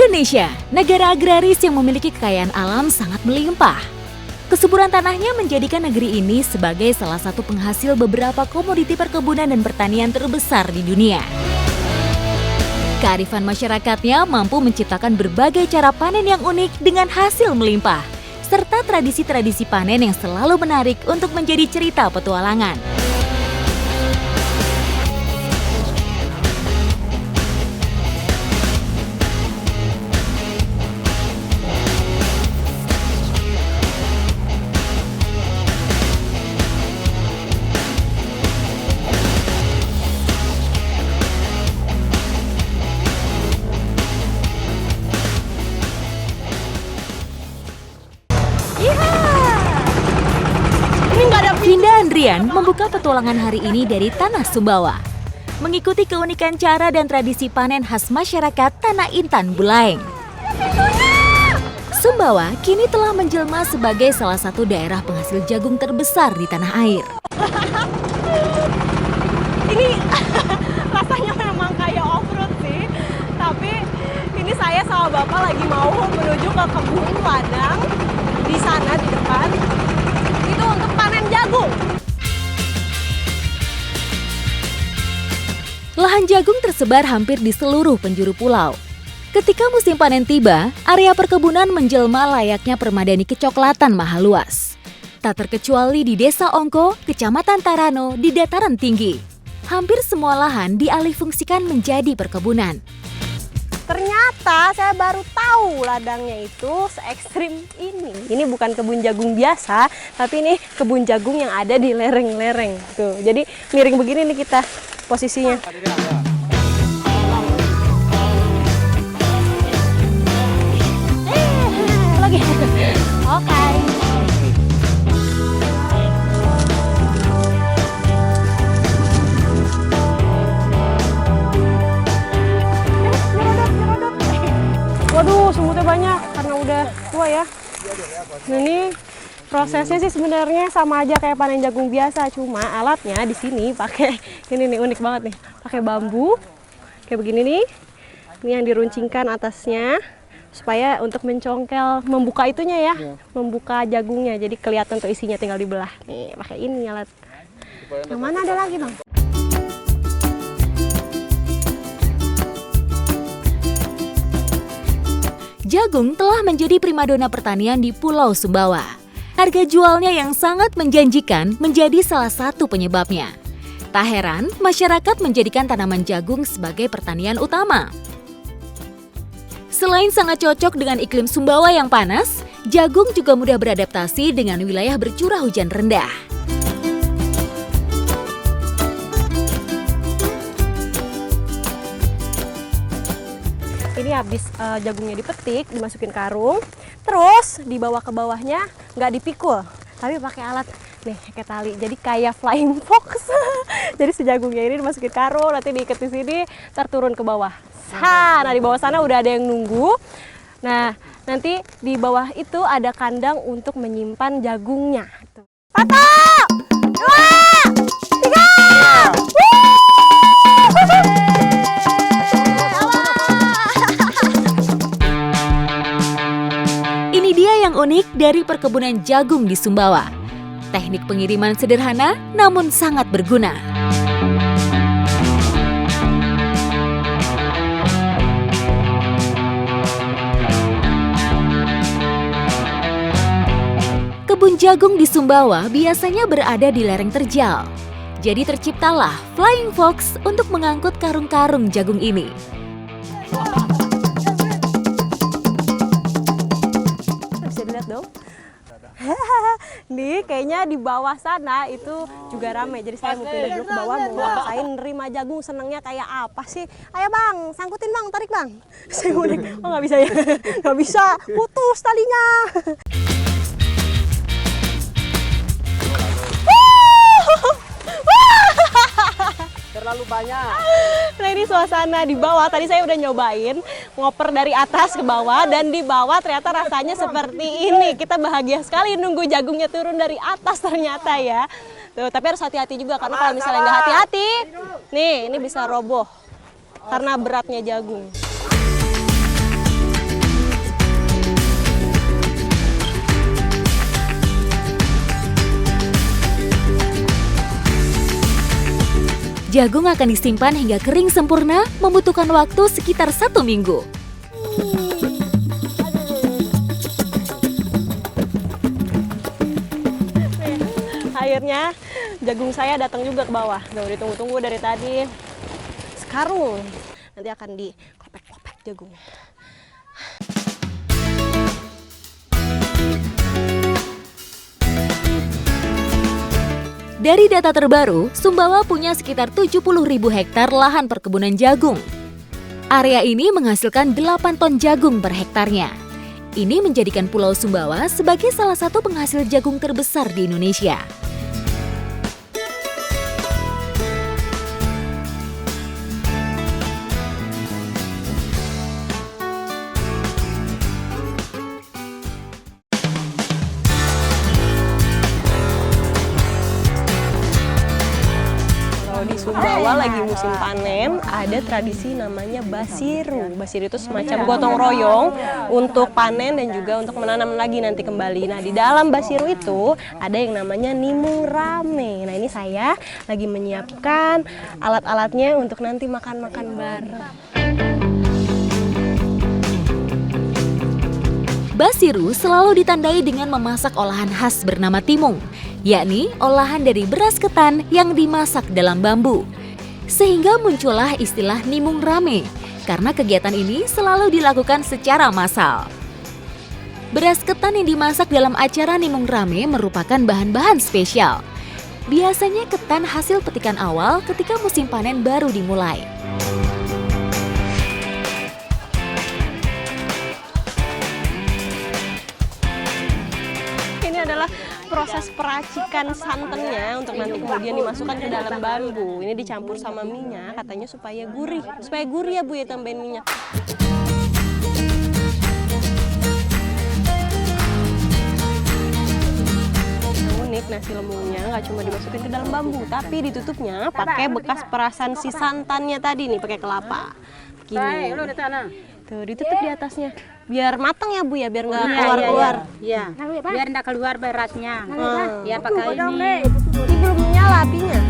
Indonesia, negara agraris yang memiliki kekayaan alam sangat melimpah. Kesuburan tanahnya menjadikan negeri ini sebagai salah satu penghasil beberapa komoditi perkebunan dan pertanian terbesar di dunia. Kearifan masyarakatnya mampu menciptakan berbagai cara panen yang unik dengan hasil melimpah, serta tradisi-tradisi panen yang selalu menarik untuk menjadi cerita petualangan. Vinda Andrian membuka petualangan hari ini dari Tanah Sumbawa, mengikuti keunikan cara dan tradisi panen khas masyarakat Tanah Intan Bulaeng. Sumbawa kini telah menjelma sebagai salah satu daerah penghasil jagung terbesar di tanah air. Ini rasanya memang kayak off-road sih, tapi ini saya sama Bapak lagi mau menuju ke kebun ladang di sana di depan. Itu untuk panen jagung. Lahan jagung tersebar hampir di seluruh penjuru pulau. Ketika musim panen tiba, area perkebunan menjelma layaknya permadani kecoklatan maha luas. Tak terkecuali di Desa Ongko, Kecamatan Tarano di dataran tinggi. Hampir semua lahan dialihfungsikan menjadi perkebunan. Ternyata saya baru tahu ladangnya itu se-ekstrim ini. Ini bukan kebun jagung biasa, tapi ini kebun jagung yang ada di lereng-lereng. Tuh, jadi miring begini nih kita posisinya. Lagi. Oke. Waduh, semutnya banyak karena udah tua ya. Nah, ini prosesnya sih sebenarnya sama aja kayak panen jagung biasa, cuma alatnya di sini pakai ini nih, unik banget nih. Pakai bambu kayak begini nih. Ini yang diruncingkan atasnya supaya untuk mencongkel, membuka itunya ya, membuka jagungnya. Jadi kelihatan tuh isinya, tinggal dibelah. Nih, pakai ini alat. Yang mana ada lagi, Bang? Jagung telah menjadi primadona pertanian di Pulau Sumbawa. Harga jualnya yang sangat menjanjikan menjadi salah satu penyebabnya. Tak heran, masyarakat menjadikan tanaman jagung sebagai pertanian utama. Selain sangat cocok dengan iklim Sumbawa yang panas, jagung juga mudah beradaptasi dengan wilayah bercurah hujan rendah. Ini habis jagungnya dipetik, dimasukin karung, terus dibawa ke bawahnya nggak dipikul, tapi pakai alat nih kayak tali, jadi kayak flying fox. Jadi si jagungnya ini dimasukin karung, nanti diikat di sini, terturun ke bawah. Nah di bawah sana udah ada yang nunggu. Nah nanti di bawah itu ada kandang untuk menyimpan jagungnya. 1, 2, 3. Ini dia yang unik dari perkebunan jagung di Sumbawa. Teknik pengiriman sederhana namun sangat berguna. Kebun jagung di Sumbawa biasanya berada di lereng terjal. Jadi terciptalah Flying Fox untuk mengangkut karung-karung jagung ini. Nih kayaknya di bawah sana itu juga ramai, jadi saya mau pindah dulu ke bawah mau ngerasain nerima jagung senangnya kayak apa sih. Ayo Bang, sangkutin Bang, tarik Bang. Saya mau naik, oh nggak bisa ya, nggak bisa, putus talinya. Terlalu banyak. Nah ini suasana di bawah, tadi saya udah nyobain ngoper dari atas ke bawah, dan di bawah ternyata rasanya seperti ini. Kita bahagia sekali nunggu jagungnya turun dari atas ternyata ya. Tuh, tapi harus hati-hati juga karena kalau misalnya nggak hati-hati, nih ini bisa roboh karena beratnya jagung. Jagung akan disimpan hingga kering sempurna, membutuhkan waktu sekitar 1 minggu. Akhirnya jagung saya datang juga ke bawah. Udah ditunggu-tunggu dari tadi. Sekarang nanti akan diklopek-klopek jagungnya. Dari data terbaru, Sumbawa punya sekitar 70.000 hektar lahan perkebunan jagung. Area ini menghasilkan 8 ton jagung per hektarnya. Ini menjadikan Pulau Sumbawa sebagai salah satu penghasil jagung terbesar di Indonesia. Di Sumbawa lagi musim panen, ada tradisi namanya basiru. Basiru itu semacam gotong royong untuk panen dan juga untuk menanam lagi nanti kembali. Nah, di dalam basiru itu ada yang namanya nimung rame. Nah, ini saya lagi menyiapkan alat-alatnya untuk nanti makan-makan bareng. Basiru selalu ditandai dengan memasak olahan khas bernama timung, yakni olahan dari beras ketan yang dimasak dalam bambu. Sehingga muncullah istilah nimung rame, karena kegiatan ini selalu dilakukan secara massal. Beras ketan yang dimasak dalam acara nimung rame merupakan bahan-bahan spesial. Biasanya ketan hasil petikan awal ketika musim panen baru dimulai. Ini adalah proses peracikan santannya untuk nanti kemudian dimasukkan ke dalam bambu. Ini dicampur sama minyak, katanya supaya gurih. Supaya gurih ya Bu ya, tambahin minyak. Unik, nasi lemungnya nggak cuma dimasukin ke dalam bambu, tapi ditutupnya pakai bekas perasan si santannya tadi nih, pakai kelapa. Gini. Tuh, ditutup di atasnya. Biar matang ya Bu ya, biar nggak keluar-keluar. Iya, biar nggak keluar berasnya. Biar pakai ini. Ini belum nyala apinya.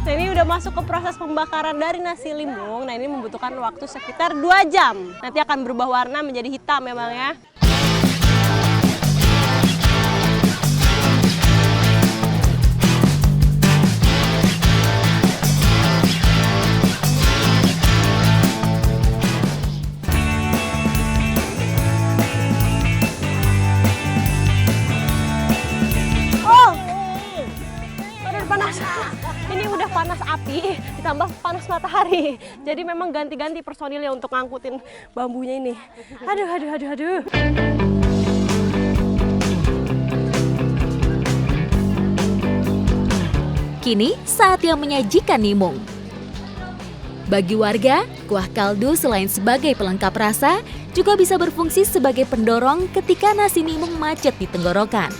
Nah, ini udah masuk ke proses pembakaran dari nasi limbung. Nah, ini membutuhkan waktu sekitar 2 jam. Nanti akan berubah warna menjadi hitam ya Bang ya. Ini udah panas api, ditambah panas matahari. Jadi memang ganti-ganti personilnya untuk ngangkutin bambunya ini. Aduh. Kini saatnya menyajikan nimung. Bagi warga, kuah kaldu selain sebagai pelengkap rasa, juga bisa berfungsi sebagai pendorong ketika nasi nimung macet di tenggorokan.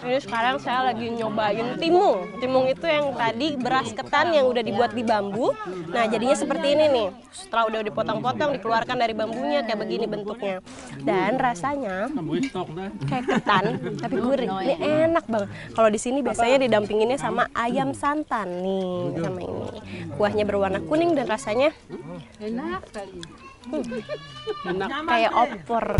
Ini sekarang saya lagi nyobain timung. Timung itu yang tadi beras ketan yang udah dibuat di bambu. Nah, jadinya seperti ini nih. Setelah udah dipotong-potong, dikeluarkan dari bambunya kayak begini bentuknya. Dan rasanya kayak ketan tapi gurih. Ini enak banget. Kalau di sini biasanya didampinginnya sama ayam santan nih, sama ini. Kuahnya berwarna kuning dan rasanya Enak sekali. kayak opor.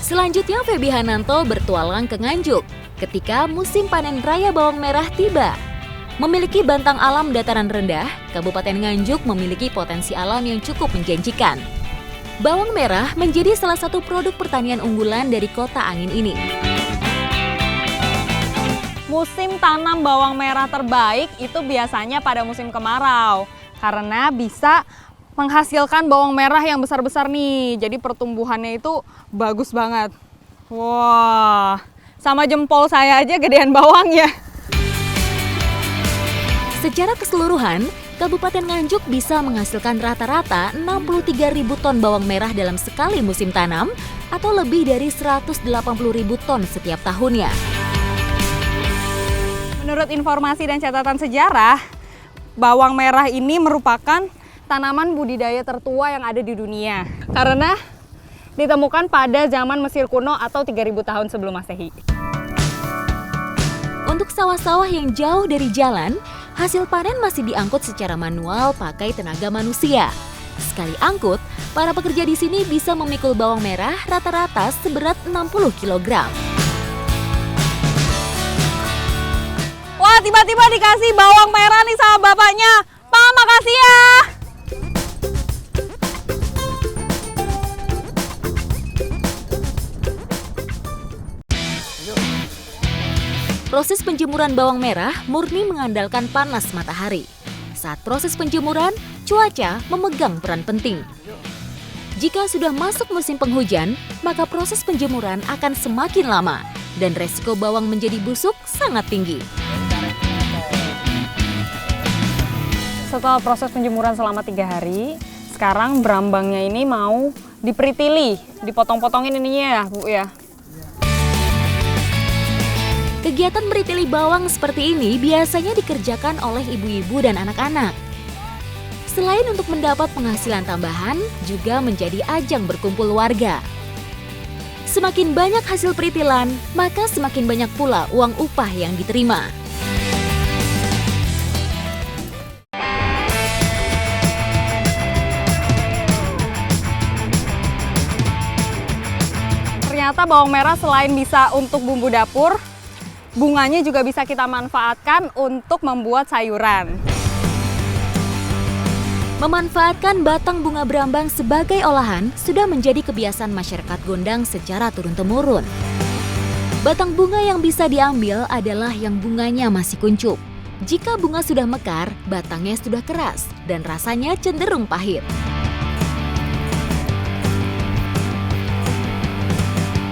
Selanjutnya Feby Hananto bertualang ke Nganjuk ketika musim panen raya bawang merah tiba. Memiliki bentang alam dataran rendah, Kabupaten Nganjuk memiliki potensi alam yang cukup menjanjikan. Bawang merah menjadi salah satu produk pertanian unggulan dari kota angin ini. Musim tanam bawang merah terbaik itu biasanya pada musim kemarau karena bisa menghasilkan bawang merah yang besar-besar nih. Jadi pertumbuhannya itu bagus banget. Wah, sama jempol saya aja gedean bawangnya. Secara keseluruhan, Kabupaten Nganjuk bisa menghasilkan rata-rata 63.000 ton bawang merah dalam sekali musim tanam atau lebih dari 180.000 ton setiap tahunnya. Menurut informasi dan catatan sejarah, bawang merah ini merupakan tanaman budidaya tertua yang ada di dunia. Karena ditemukan pada zaman Mesir kuno atau 3.000 tahun sebelum Masehi. Untuk sawah-sawah yang jauh dari jalan, hasil panen masih diangkut secara manual pakai tenaga manusia. Sekali angkut, para pekerja di sini bisa memikul bawang merah rata-rata seberat 60 kg. Wah, tiba-tiba dikasih bawang merah nih sama bapaknya. Pak, makasih ya. Proses penjemuran bawang merah murni mengandalkan panas matahari. Saat proses penjemuran, cuaca memegang peran penting. Jika sudah masuk musim penghujan, maka proses penjemuran akan semakin lama dan resiko bawang menjadi busuk sangat tinggi. Setelah proses penjemuran selama 3 hari, sekarang berambangnya ini mau diperitili, dipotong-potongin ininya ya, Bu ya. Kegiatan meritili bawang seperti ini biasanya dikerjakan oleh ibu-ibu dan anak-anak. Selain untuk mendapat penghasilan tambahan, juga menjadi ajang berkumpul warga. Semakin banyak hasil peritilan, maka semakin banyak pula uang upah yang diterima. Ternyata bawang merah selain bisa untuk bumbu dapur, bunganya juga bisa kita manfaatkan untuk membuat sayuran. Memanfaatkan batang bunga berambang sebagai olahan sudah menjadi kebiasaan masyarakat Gondang secara turun-temurun. Batang bunga yang bisa diambil adalah yang bunganya masih kuncup. Jika bunga sudah mekar, batangnya sudah keras dan rasanya cenderung pahit.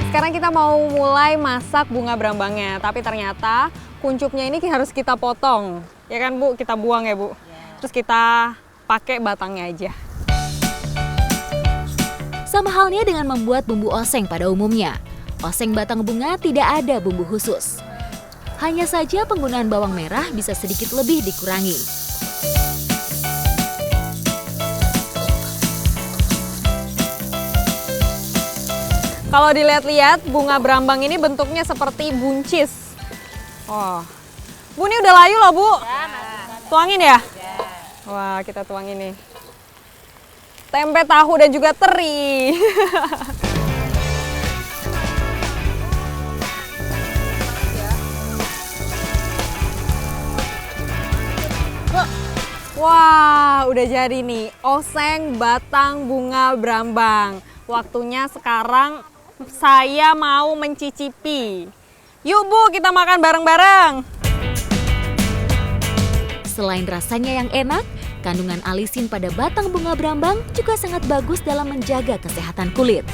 Sekarang kita mau mulai masak bunga berambangnya, tapi ternyata kuncupnya ini harus kita potong. Ya kan Bu, kita buang ya Bu. Terus kita pakai batangnya aja. Sama halnya dengan membuat bumbu oseng pada umumnya. Oseng batang bunga tidak ada bumbu khusus. Hanya saja penggunaan bawang merah bisa sedikit lebih dikurangi. Kalau dilihat-lihat, bunga berambang ini bentuknya seperti buncis. Oh, Bu ini udah layu loh Bu. Tuangin ya? Wah, kita tuangin nih. Tempe, tahu, dan juga teri. Wah, udah jadi nih. Oseng batang bunga berambang. Waktunya sekarang saya mau mencicipi. Yuk Bu, kita makan bareng-bareng. Selain rasanya yang enak, kandungan alisin pada batang bunga berambang juga sangat bagus dalam menjaga kesehatan kulit.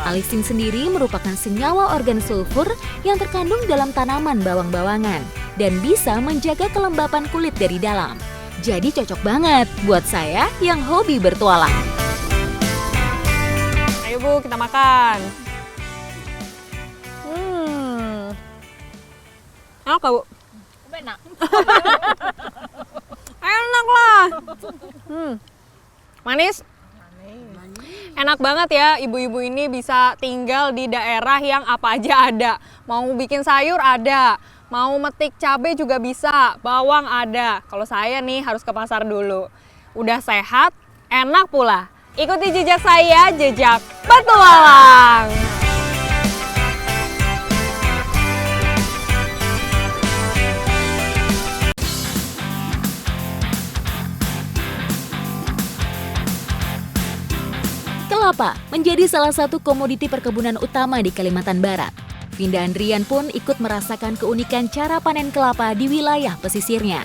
Alisin sendiri merupakan senyawa organ sulfur yang terkandung dalam tanaman bawang-bawangan dan bisa menjaga kelembapan kulit dari dalam. Jadi cocok banget buat saya yang hobi bertualang. Ayo Bu, kita makan. Enak gak Bu? Enak. Enak lah. Manis? Enak banget ya, ibu-ibu ini bisa tinggal di daerah yang apa aja ada. Mau bikin sayur ada, mau metik cabai juga bisa, bawang ada. Kalau saya nih harus ke pasar dulu. Udah sehat, enak pula. Ikuti jejak saya, jejak petualang. Kelapa menjadi salah satu komoditi perkebunan utama di Kalimantan Barat. Vinda Andrian pun ikut merasakan keunikan cara panen kelapa di wilayah pesisirnya.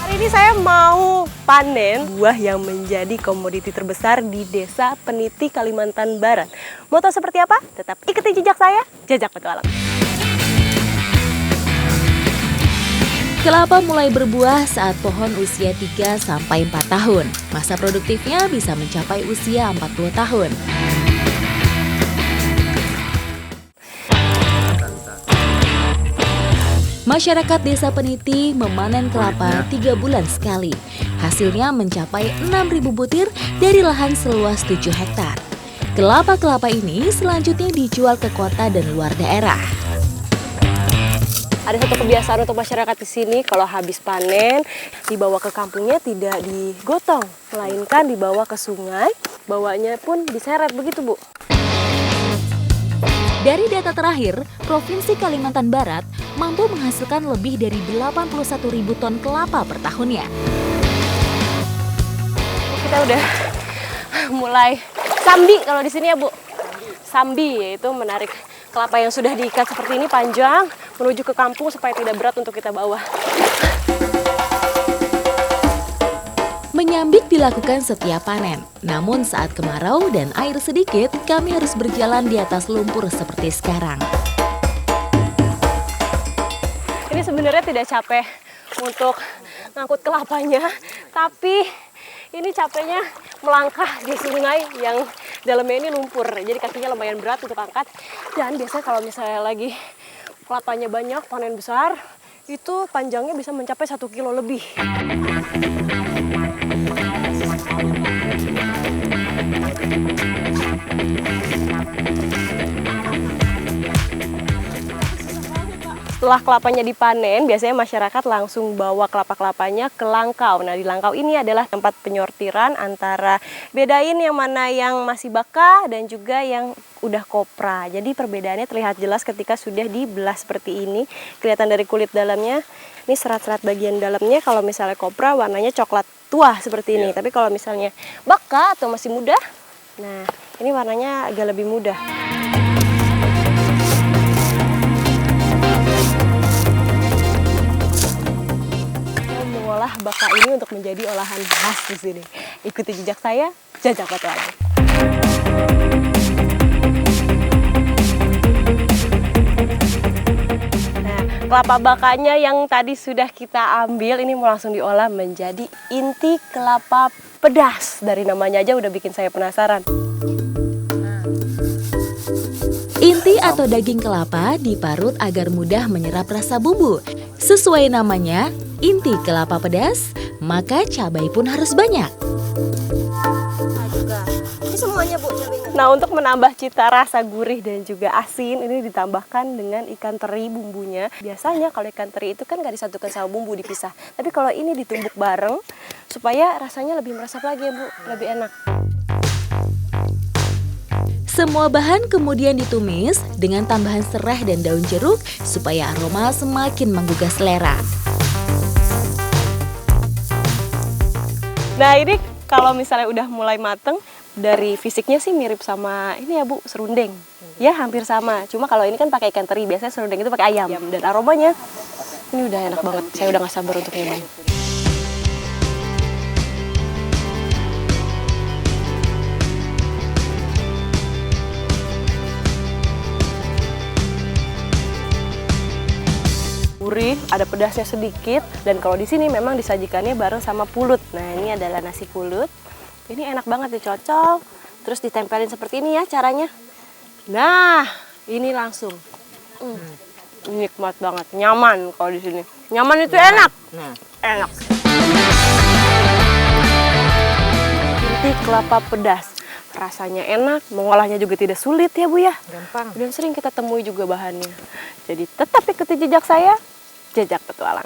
Hari Kali ini saya mau panen buah yang menjadi komoditi terbesar di Desa Peniti, Kalimantan Barat. Mau tahu seperti apa? Tetap ikuti jejak saya, Jejak Petualang. Kelapa mulai berbuah saat pohon usia 3-4 tahun. Masa produktifnya bisa mencapai usia 40 tahun. Masyarakat Desa Peniti memanen kelapa 3 bulan sekali. Hasilnya mencapai 6.000 butir dari lahan seluas 7 hektar. Kelapa-kelapa ini selanjutnya dijual ke kota dan luar daerah. Ada satu kebiasaan untuk masyarakat di sini, kalau habis panen, dibawa ke kampungnya tidak digotong, melainkan dibawa ke sungai, bawanya pun diseret, begitu Bu? Dari data terakhir, Provinsi Kalimantan Barat mampu menghasilkan lebih dari 81.000 ton kelapa per tahunnya. Kita udah mulai sambi kalau di sini ya Bu. Sambi yaitu menarik kelapa yang sudah diikat seperti ini panjang menuju ke kampung supaya tidak berat untuk kita bawa. Menyambik dilakukan setiap panen. Namun saat kemarau dan air sedikit, kami harus berjalan di atas lumpur seperti sekarang. Ini sebenarnya tidak capek untuk ngangkut kelapanya, tapi ini capeknya melangkah di sungai yang dalamnya ini lumpur. Jadi kakinya lumayan berat untuk angkat. Dan biasanya kalau misalnya lagi kelapanya banyak, panen besar, itu panjangnya bisa mencapai 1 kilo lebih. Setelah kelapanya dipanen, biasanya masyarakat langsung bawa kelapa-kelapanya ke langkau. Nah, di langkau ini adalah tempat penyortiran antara bedain yang mana yang masih baka dan juga yang udah kopra. Jadi perbedaannya terlihat jelas ketika sudah dibelah seperti ini. Kelihatan dari kulit dalamnya, ini serat-serat bagian dalamnya. Kalau misalnya kopra warnanya coklat tua seperti ini. Tapi kalau misalnya baka atau masih muda, nah ini warnanya agak lebih muda. Mengolah baka ini untuk menjadi olahan khas di sini. Ikuti jejak saya, Jejak Petualang. Nah, kelapa bakanya yang tadi sudah kita ambil ini mau langsung diolah menjadi inti kelapa pedas. Dari namanya aja udah bikin saya penasaran. Inti atau daging kelapa diparut agar mudah menyerap rasa bumbu. Sesuai namanya, inti kelapa pedas, maka cabai pun harus banyak. Ini semuanya Bu. Nah, untuk menambah cita rasa gurih dan juga asin, ini ditambahkan dengan ikan teri bumbunya. Biasanya kalau ikan teri itu kan nggak disatukan sama bumbu, dipisah. Tapi kalau ini ditumbuk bareng, supaya rasanya lebih meresap lagi ya Bu, lebih enak. Semua bahan kemudian ditumis dengan tambahan serai dan daun jeruk supaya aroma semakin menggugah selera. Nah, ini kalau misalnya udah mulai mateng, dari fisiknya sih mirip sama ini ya Bu, serundeng. Ya, hampir sama. Cuma kalau ini kan pakai ikan teri, biasanya serundeng itu pakai ayam. Dan aromanya ini udah enak banget. Saya udah gak sabar untuk nyobain. Gurih, ada pedasnya sedikit, dan kalau di sini memang disajikannya bareng sama pulut. Nah, ini adalah nasi pulut. Ini enak banget dicocol, terus ditempelin seperti ini ya caranya. Nah, ini langsung. Nikmat banget, nyaman kalau di sini. Nyaman itu enak. Enak. Inti kelapa pedas. Rasanya enak, mengolahnya juga tidak sulit ya Bu ya. Gampang. Dan sering kita temui juga bahannya. Jadi tetap ikuti jejak saya, Jejak Petualang.